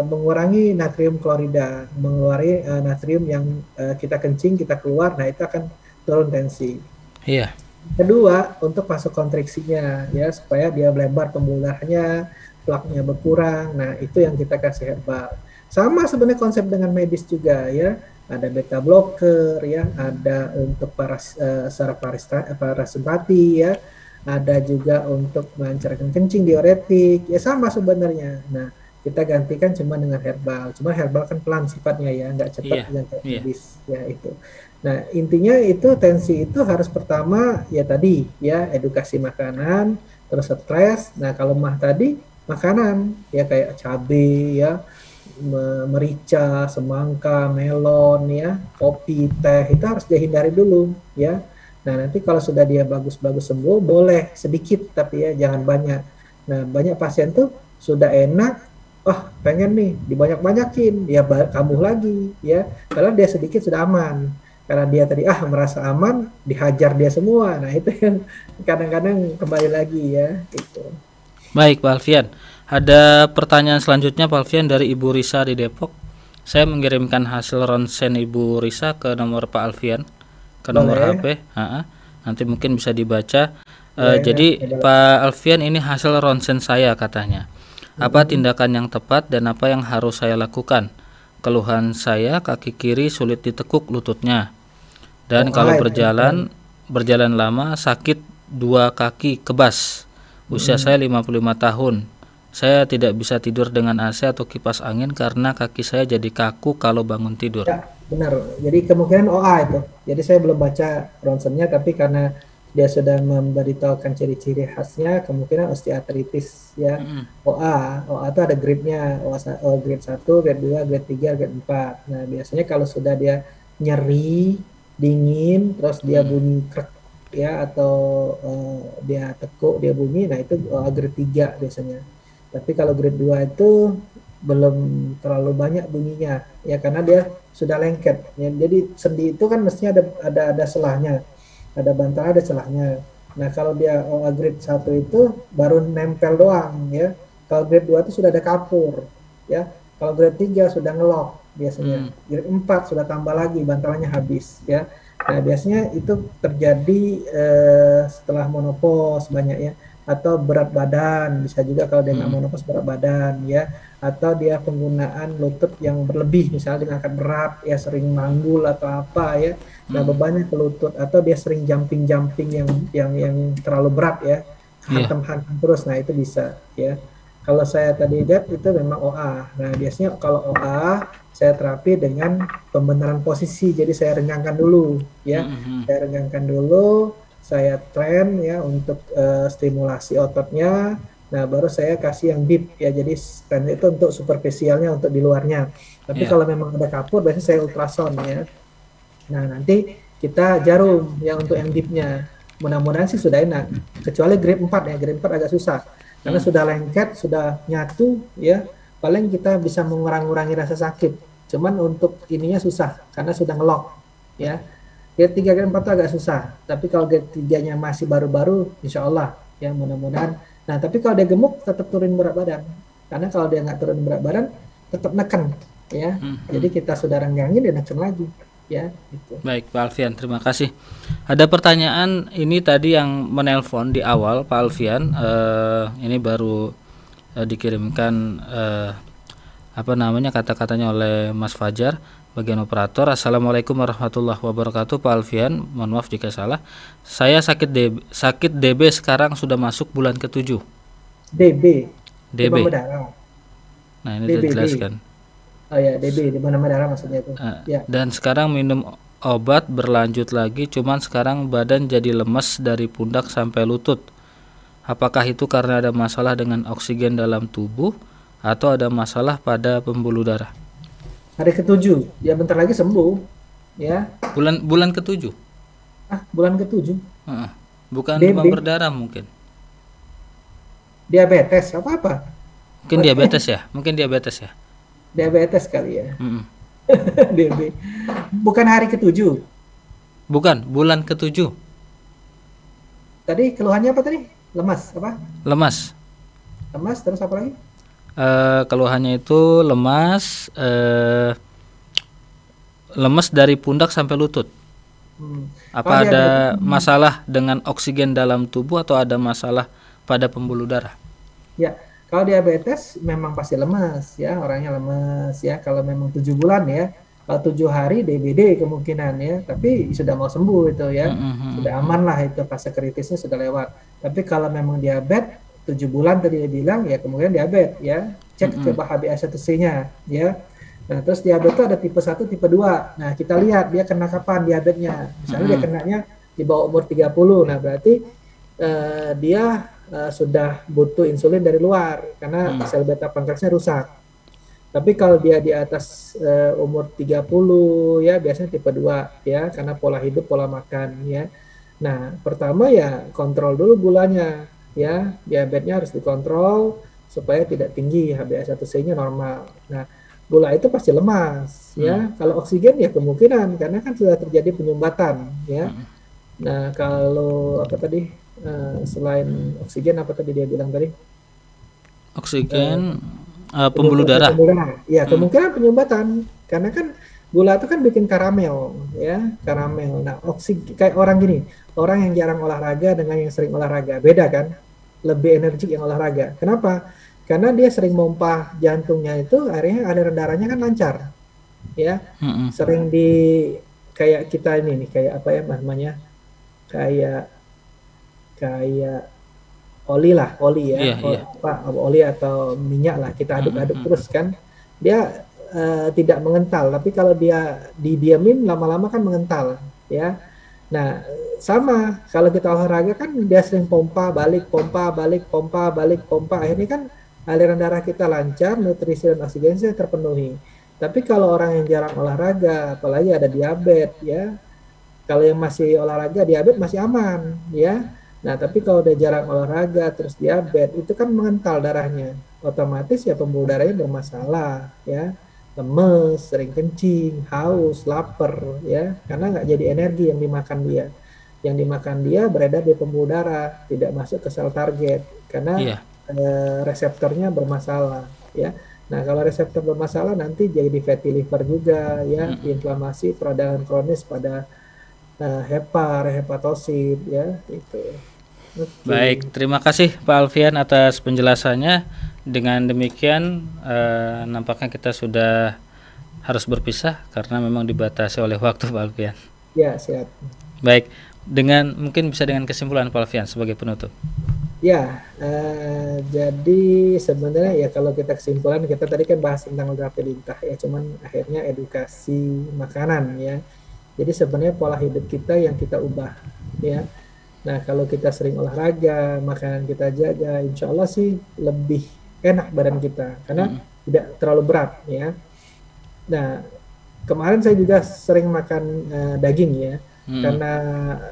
mengurangi natrium klorida, mengeluarkan natrium yang kita kencing, kita keluar. Nah, itu akan turun tensi. Iya. Kedua, untuk vasokonstriksinya ya, supaya dia melebar pembuluhnya, plaknya berkurang. Nah, itu yang kita kasih herbal. Sama sebenarnya konsep dengan medis juga ya. Ada beta blocker ya, ada untuk saraf parasimpati ya, ada juga untuk melancarkan kencing, diuretik ya, sama sebenarnya. Nah, kita gantikan cuma dengan herbal. Cuma herbal kan pelan sifatnya ya, nggak cepat yang kayak medis ya itu. Nah, intinya itu tensi itu harus pertama ya tadi ya, edukasi makanan, terus stres. Nah, kalau mah tadi makanan ya kayak cabai ya, merica, semangka, melon ya, kopi, teh, itu harus dihindari dulu ya. Nah, nanti kalau sudah dia bagus-bagus sembuh, boleh sedikit tapi ya jangan banyak. Nah, banyak pasien tuh sudah enak, pengen nih dibanyak-banyakin, dia kambuh lagi ya. Kalau dia sedikit sudah aman. Karena dia tadi merasa aman, dihajar dia semua. Nah, itu yang kadang-kadang kembali lagi ya itu. Baik Pak Alfian, ada pertanyaan selanjutnya Pak Alfian dari Ibu Risa di Depok. Saya mengirimkan hasil ronsen Ibu Risa ke nomor Pak Alfian, ke nomor HP. Nanti mungkin bisa dibaca. Jadi Pak Alfian, ini hasil ronsen saya katanya. Apa tindakan yang tepat dan apa yang harus saya lakukan? Keluhan saya kaki kiri sulit ditekuk lututnya. Dan kalau berjalan lama sakit dua kaki kebas. Usia saya 55 tahun. Saya tidak bisa tidur dengan AC atau kipas angin karena kaki saya jadi kaku kalau bangun tidur. Ya, benar. Jadi kemungkinan OA itu. Jadi saya belum baca ronsennya, tapi karena dia sudah memberitahukan ciri-ciri khasnya, kemungkinan osteoartritis ya. OA itu ada grade-nya, grade 1, grade 2, grade 3, grade 4. Nah, biasanya kalau sudah dia nyeri, dingin, terus dia bunyi krek ya, atau dia tekuk, dia bunyi, nah itu OA grade 3 biasanya. Tapi kalau grade 2 itu belum terlalu banyak bunyinya ya, karena dia sudah lengket ya. Jadi sendi itu kan mestinya ada selahnya, ada bantal, ada celahnya. Nah, kalau dia OA grade 1 itu baru nempel doang ya. Kalau grade 2 itu sudah ada kapur ya. Kalau grade 3 sudah ngelok biasanya. Grade 4 sudah tambah lagi, bantalnya habis ya. Nah, biasanya itu terjadi setelah menopause banyak ya, atau berat badan, bisa juga kalau dia nggak menopause berat badan ya, atau dia penggunaan lutut yang berlebih, misalnya dengan angkat berat ya, sering manggul atau apa ya, nah bebannya ke lutut, atau dia sering jumping yang terlalu berat ya, hantam-hantam terus, nah itu bisa ya. Kalau saya tadi lihat itu memang OA. Nah, biasanya kalau OA saya terapi dengan pembenaran posisi. Jadi saya renggangkan dulu ya. Saya renggangkan dulu, saya tren ya untuk stimulasi ototnya. Nah, baru saya kasih yang deep ya. Jadi tren itu untuk superficialnya, untuk di luarnya. Tapi kalau memang ada kapur, biasanya saya ultrasound ya. Nah, nanti kita jarum ya untuk yang deepnya. Mudah-mudahan sih sudah enak. Kecuali grade 4 ya. Grade 4 agak susah. Karena sudah lengket, sudah nyatu ya. Paling kita bisa mengurangi rasa sakit. Cuman untuk ininya susah karena sudah ngelok ya. Grade 3, grade 4 itu agak susah. Tapi kalau grade 3-nya masih baru-baru, insya Allah ya, mudah-mudahan. Nah, tapi kalau dia gemuk tetap turun berat badan. Karena kalau dia nggak turun berat badan, tetap neken ya. Jadi kita sudah renggangin, dia neken lagi ya. Gitu. Baik, Pak Alfian, terima kasih. Ada pertanyaan ini tadi yang menelpon di awal, Pak Alfian. Ini baru dikirimkan kata-katanya oleh Mas Fajar, bagian operator. Assalamualaikum warahmatullahi wabarakatuh, Pak Alfian. Mohon maaf jika salah. Saya sakit DB sekarang sudah masuk bulan ke-7. DB. DB. Nah, ini dijelaskan. Oh ya, DB, demam berdarah maksudnya itu. Ya. Dan sekarang minum obat berlanjut lagi, cuman sekarang badan jadi lemes dari pundak sampai lutut. Apakah itu karena ada masalah dengan oksigen dalam tubuh atau ada masalah pada pembuluh darah? Hari ke-7, ya bentar lagi sembuh, ya. Bulan ke-7. Bulan ke-7. Bukan demam berdarah mungkin. Diabetes apa? Mungkin diabetes ya? Diabetes kali ya. DB. Bukan hari ke-7. Bukan, bulan ke-7. Tadi keluhannya apa tadi? Lemas apa? Lemas, terus apa lagi? keluhannya itu lemas, lemas dari pundak sampai lutut. Apa ada masalah dengan oksigen dalam tubuh atau ada masalah pada pembuluh darah? Ya, kalau diabetes memang pasti lemas ya, orangnya lemas ya. Kalau memang 7 bulan ya, kalau 7 hari DBD kemungkinan ya, tapi sudah mau sembuh itu ya, sudah aman lah, itu fase kritisnya sudah lewat. Tapi kalau memang diabetes 7 bulan tadi dia bilang ya, kemungkinan diabetes ya, cek coba HbA1c-nya ya. Nah, terus diabetes itu ada tipe 1, tipe 2. Nah, kita lihat dia kena kapan diabetesnya. Misalnya dia kenanya di bawah umur 30, nah berarti dia sudah butuh insulin dari luar karena sel beta pankreasnya rusak. Tapi kalau dia di atas umur 30 ya, biasanya tipe 2 ya, karena pola hidup, pola makan ya. Nah, pertama ya kontrol dulu gulanya ya, diabetesnya harus dikontrol supaya tidak tinggi, HbA1c-nya normal. Nah, gula itu pasti lemas ya. Kalau oksigen ya kemungkinan karena kan sudah terjadi penyumbatan ya. Nah, kalau apa tadi selain oksigen, apa tadi dia bilang tadi? Oksigen, pembuluh darah. Ya, kemungkinan penyumbatan karena kan gula itu kan bikin karamel ya, karamel. Nah, oksigen kayak orang gini, orang yang jarang olahraga dengan yang sering olahraga beda kan? Lebih energik yang olahraga. Kenapa? Karena dia sering pompa jantungnya itu, akhirnya aliran darahnya kan lancar ya. Sering di kayak kita ini nih, kayak apa ya namanya, kayak oli ya, Iya, iya. oli atau minyak lah, kita aduk-aduk Mm-mm. terus kan, dia tidak mengental. Tapi kalau dia didiamin lama-lama kan mengental, ya. Nah, sama kalau kita olahraga kan dia sering pompa balik, pompa balik, pompa balik, pompa. Akhirnya kan aliran darah kita lancar, nutrisi dan oksigennya terpenuhi. Tapi kalau orang yang jarang olahraga, apalagi ada diabetes, ya, kalau yang masih olahraga, diabetes masih aman, ya. Nah, tapi kalau udah jarang olahraga, terus diabetes, itu kan mengental darahnya. Otomatis ya pembuluh darahnya bermasalah, ya. Lemes, sering kencing, haus, lapar, ya. Karena nggak jadi energi yang dimakan dia. Yang dimakan dia beredar di pembuluh darah, tidak masuk ke sel target. Karena Iya. reseptornya bermasalah, ya. Nah, kalau reseptor bermasalah nanti jadi fatty liver juga, ya, Mm-mm. inflamasi peradangan kronis pada hepatosit ya itu. Oke. Baik, terima kasih Pak Alfian atas penjelasannya. Dengan demikian nampaknya kita sudah harus berpisah karena memang dibatasi oleh waktu Pak Alfian. Ya, siap. Baik, dengan mungkin bisa dengan kesimpulan Pak Alfian sebagai penutup. Ya, jadi sebenarnya ya kalau kita kesimpulan, kita tadi kan bahas tentang terapi lintah ya, cuman akhirnya edukasi makanan ya. Jadi sebenarnya pola hidup kita yang kita ubah ya. Nah, kalau kita sering olahraga, makanan kita jaga, insya Allah sih lebih enak badan kita karena Mm-mm. tidak terlalu berat ya. Nah, kemarin saya juga sering makan daging ya, Mm-mm. karena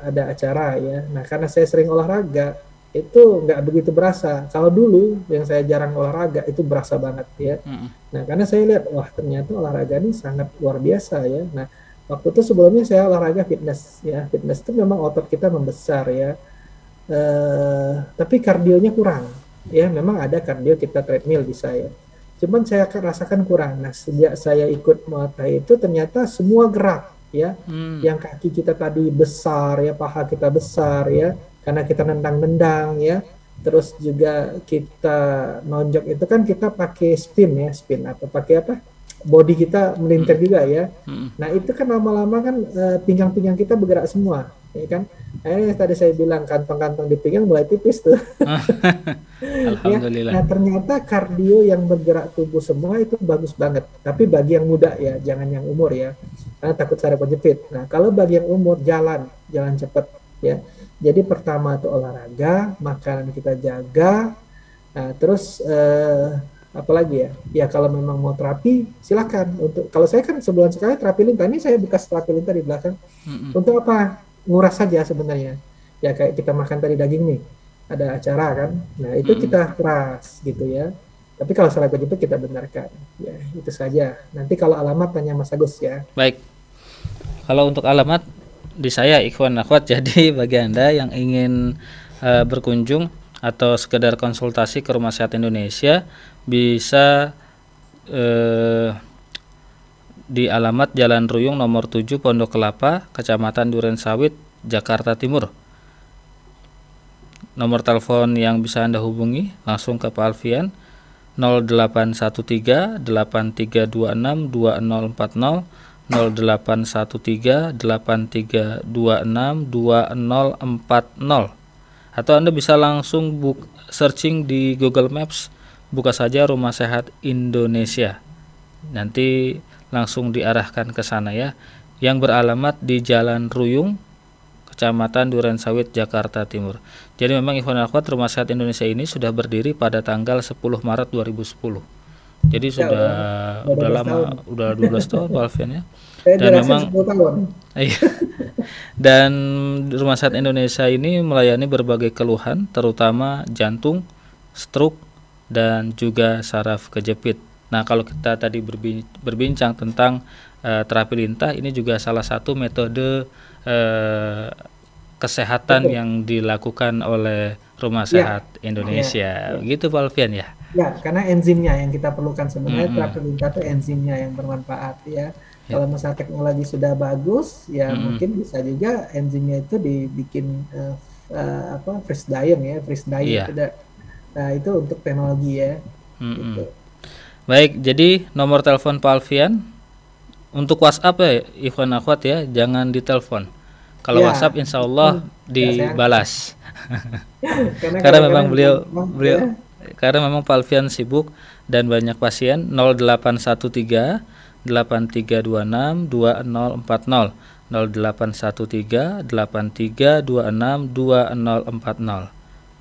ada acara ya. Nah, karena saya sering olahraga, itu nggak begitu berasa. Kalau dulu yang saya jarang olahraga, itu berasa banget ya. Mm-mm. Nah, karena saya lihat, wah ternyata olahraga ini sangat luar biasa ya. Nah, waktu itu sebelumnya saya olahraga fitness ya. Fitness itu memang otot kita membesar ya. Tapi kardionya kurang. Ya, memang ada kardio kita treadmill bisa ya. Cuman saya rasakan kurang. Nah, sejak saya ikut Muay Thai itu ternyata semua gerak ya. Mm. Yang kaki kita tadi besar ya, paha kita besar ya, karena kita nendang-nendang ya. Terus juga kita nonjok itu kan kita pakai spin ya, spin atau pakai apa? Body kita melintir juga ya. Mm-mm. Nah, itu kan lama-lama kan pinggang-pinggang kita bergerak semua, ya kan? Akhirnya tadi saya bilang kantong-kantong di pinggang mulai tipis tuh. Ya, Alhamdulillah. nah ternyata kardio yang bergerak tubuh semua itu bagus banget. Tapi bagi yang muda ya, jangan yang umur ya, karena takut saraf kejepit. Nah, kalau bagi yang umur jalan cepat ya. Jadi pertama itu olahraga, makanan kita jaga. Nah, terus apalagi ya? Ya kalau memang mau terapi, silakan. Untuk kalau saya kan sebulan sekali terapi lintah. Ini saya bekas terapi lintah di belakang. Mm-mm. Untuk apa? Nguras saja sebenarnya. Ya kayak kita makan tadi daging nih, ada acara kan. Nah, itu Mm-mm. kita keras gitu ya. Tapi kalau salah itu kita benarkan. Ya, itu saja. Nanti kalau alamat tanya Mas Agus ya. Baik, kalau untuk alamat di saya Ikhwan Akhwat, jadi bagi Anda yang ingin berkunjung atau sekedar konsultasi ke Rumah Sehat Indonesia bisa di alamat Jalan Ruyung nomor 7 Pondok Kelapa, Kecamatan Durensawit, Jakarta Timur. Nomor telepon yang bisa Anda hubungi langsung ke Pak Alfian 0813 8326 2040, 0813 8326 2040, atau Anda bisa langsung searching di Google Maps, buka saja Rumah Sehat Indonesia. Nanti langsung diarahkan ke sana ya, yang beralamat di Jalan Ruyung, Kecamatan Durensawit, Jakarta Timur. Jadi memang Ikhwan Akhwat, Rumah Sehat Indonesia ini sudah berdiri pada tanggal 10 Maret 2010. Jadi Ya, sudah 12 lama, tahun. udah 12 tahun Pak Alfian ya. Saya Dan dirasain memang 10 tahun. iya. Dan Rumah Sehat Indonesia ini melayani berbagai keluhan, terutama jantung, stroke, dan juga saraf kejepit. Nah, kalau kita tadi berbincang tentang terapi lintah, ini juga salah satu metode kesehatan Betul. yang dilakukan oleh Rumah Ya, Sehat Indonesia. ya. Begitu Pak Alfian ya. Ya, karena enzimnya yang kita perlukan sebenarnya Mm-mm. terapi lintah itu enzimnya yang bermanfaat ya. Ya. Kalau misalnya teknologi sudah bagus, ya Mm-mm. mungkin bisa juga enzimnya itu dibikin freeze drying ya, freeze drying Iya. tidak. Nah, itu untuk teknologi ya. Mm-mm. Gitu. Baik, jadi nomor telepon Pak Alfian untuk WhatsApp ya Ikhwan Akhwat ya, jangan ditelepon. Kalau Ya, WhatsApp insya telepon Allah nggak saya angkat. dibalas. Karena Karena memang kadang-kadang beliau gampang beliau ya. karena memang Pak Alfian sibuk dan banyak pasien. 0813 8326 2040 0813 8326 2040.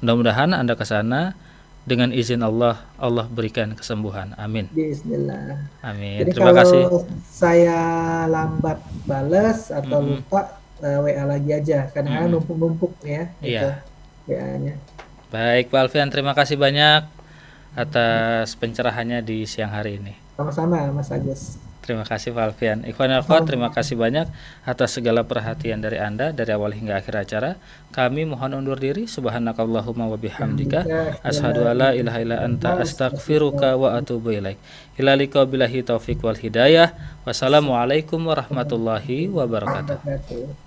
Mudah-mudahan Anda ke sana dengan izin Allah, Allah berikan kesembuhan. Amin. Bismillah. Amin. Jadi Terima kasih. kalau saya lambat bales atau Mm-mm. lupa, WA lagi aja. Kadang-kadang Mm-mm. numpuk-numpuk ya itu Iya. WA-nya. Baik Pak Alfian, terima kasih banyak atas pencerahannya di siang hari ini. Sama-sama Mas Agus. Terima kasih Pak Alfian. Ikhwan dan akhwat, terima Sama-sama. kasih banyak atas segala perhatian dari Anda dari awal hingga akhir acara. Kami mohon undur diri. Subhanakallahumma wa bihamdika asyhadu alla ilaha illa anta astaghfiruka wa atubu ilaik. Ila liqa billahi taufik wal hidayah. Wassalamualaikum warahmatullahi wabarakatuh. Wabarakatuh.